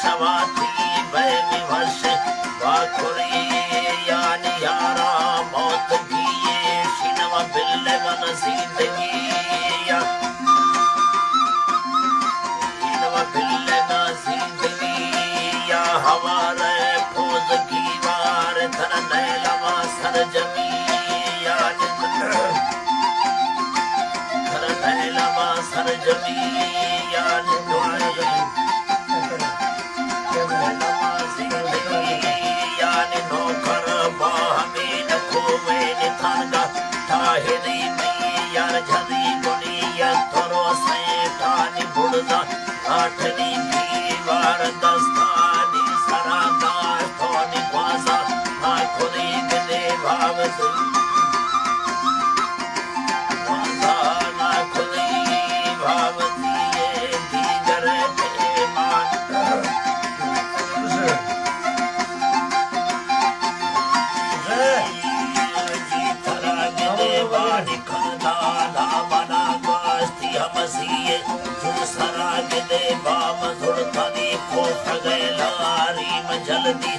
शवाती बैनी वर्ष वाखुरी यानी यारा मौत गिए शिनवा बिल्ले मन जिंदगी या शिनवा बिल्ले न जिंदगी या हवारे फौज की वार धन नैलवा सर जमी या धन नैलवा सर जमी या नौकर बाहमीन खोवे निथानगा ताहिरी यार झरी गुनिया थोरो से तानी बुड़दा आठनी दीवार दस्तानी सरादा थोनी वाजा आखुरी गदे भाव वाजा आखुरी भाव दिए दीगर मान जल्दी